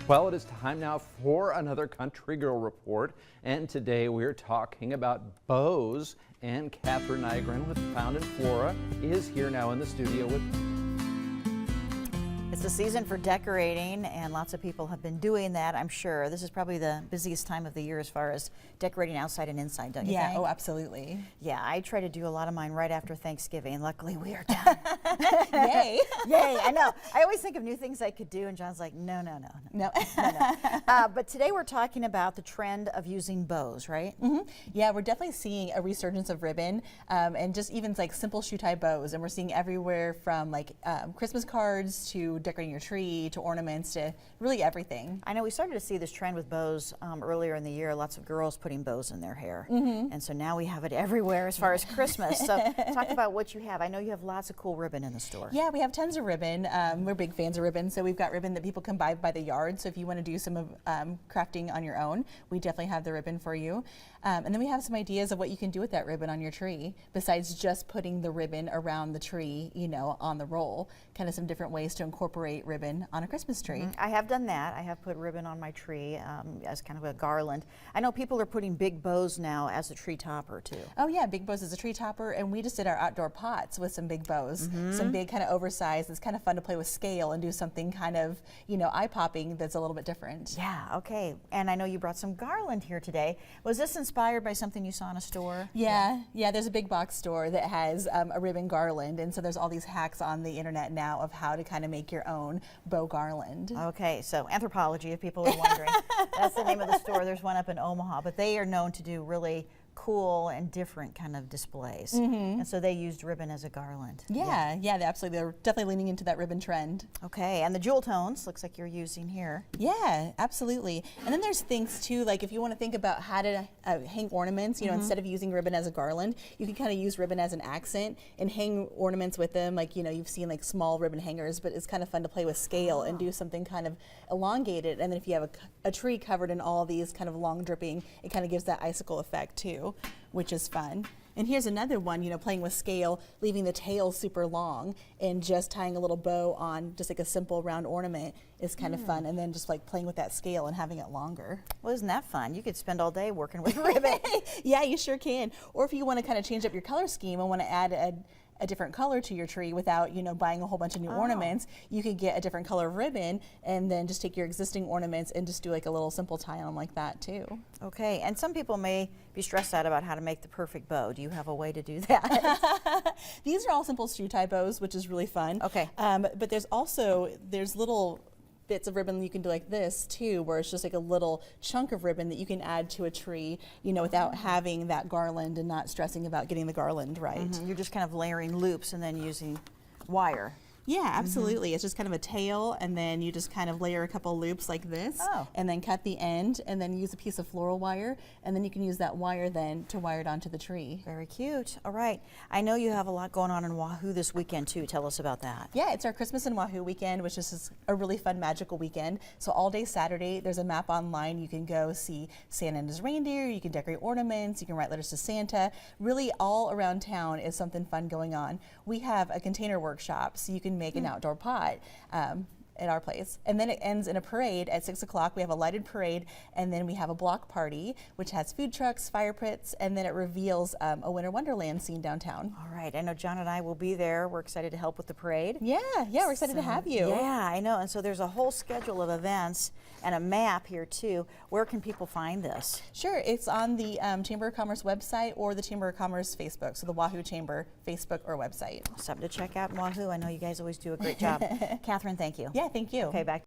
Well, it is time now for another Country Girl Report, and today we're talking about bows. And Catherine Nygren with Found in Flora is here now in the studio with. It's the season for decorating, and lots of people have been doing that, I'm sure. This is probably the busiest time of the year as far as decorating outside and inside, don't you think? Yeah, oh, absolutely. Yeah, I try to do a lot of mine right after Thanksgiving. Luckily, we are done. Yay. Yay, I know. I always think of new things I could do, and John's like, no. But today we're talking about the trend of using bows, right? Mm-hmm. Yeah, we're definitely seeing a resurgence of ribbon and just even like simple shoe tie bows. And we're seeing everywhere from like Christmas cards to decorating your tree to ornaments to really everything. I know we started to see this trend with bows earlier in the year. Lots of girls putting bows in their hair. And so now we have it everywhere as far as Christmas. So talk about what you have. I know you have lots of cool ribbon in the store. Yeah, we have tons of ribbon. We're big fans of ribbon, so we've got ribbon that people can buy by the yard. So if you want to do some of crafting on your own, we definitely have the ribbon for you. And then we have some ideas of what you can do with that ribbon on your tree, besides just putting the ribbon around the tree, you know, on the roll. Kind of some different ways to incorporate ribbon on a Christmas tree. I have done that. I have put ribbon on my tree as kind of a garland. I know people are putting big bows now as a tree topper too. Oh yeah, big bows as a tree topper, and we just did our outdoor pots with some big bows, some big kind of oversized. It's kind of fun to play with scale and do something kind of, you know, eye-popping that's a little bit different. Yeah, okay. And I know you brought some garland here today. Was this inspired by something you saw in a store? Yeah, there's a big box store that has a ribbon garland, and so there's all these hacks on the internet now of how to kind of make your own bow garland. Okay, so Anthropology, if people are wondering. That's the name of the store. There's one up in Omaha, but they are known to do really cool and different kind of displays. And so they used ribbon as a garland. Yeah, absolutely. They're definitely leaning into that ribbon trend. Okay, and the jewel tones looks like you're using here. Yeah, absolutely. And then there's things too, like if you want to think about how to hang ornaments, you know, instead of using ribbon as a garland, you can kind of use ribbon as an accent and hang ornaments with them. Like, you know, you've seen like small ribbon hangers, but it's kind of fun to play with scale and do something kind of elongated. And then if you have a tree covered in all these kind of long dripping, it kind of gives that icicle effect too, which is fun. And here's another one, you know, playing with scale, leaving the tail super long and just tying a little bow on just like a simple round ornament is kind of fun. And then just like playing with that scale and having it longer. Well, isn't that fun? You could spend all day working with ribbon. Yeah, you sure can. Or if you want to kind of change up your color scheme and want to add a different color to your tree without, you know, buying a whole bunch of new ornaments, you could get a different color of ribbon and then just take your existing ornaments and just do like a little simple tie on like that too. Okay, and some people may be stressed out about how to make the perfect bow. Do you have a way to do that? These are all simple shoe tie bows, which is really fun. Okay. But there's little bits of ribbon you can do like this too, where it's just like a little chunk of ribbon that you can add to a tree, you know, without having that garland and not stressing about getting the garland right. You're just kind of layering loops and then using wire. Yeah, absolutely. It's just kind of a tail, and then you just kind of layer a couple loops like this, and then cut the end, and then use a piece of floral wire, and then you can use that wire then to wire it onto the tree. Very cute. All right. I know you have a lot going on in Wahoo this weekend too. Tell us about that. Yeah, it's our Christmas in Wahoo weekend, which is a really fun, magical weekend. So all day Saturday, there's a map online. You can go see Santa and his reindeer. You can decorate ornaments. You can write letters to Santa. Really, all around town is something fun going on. We have a container workshop, so you can make an outdoor pot at our place. And then it ends in a parade at 6 o'clock. We have a lighted parade, and then we have a block party, which has food trucks, fire pits, and then it reveals a Winter Wonderland scene downtown. All right. I know John and I will be there. We're excited to help with the parade. Yeah, we're excited to have you. Yeah, I know. And so there's a whole schedule of events and a map here too. Where can people find this? Sure, it's on the Chamber of Commerce website or the Chamber of Commerce Facebook, so the Wahoo Chamber Facebook or website. Something to check out in Wahoo. I know you guys always do a great job. Catherine, thank you. Yeah, thank you. Okay, back.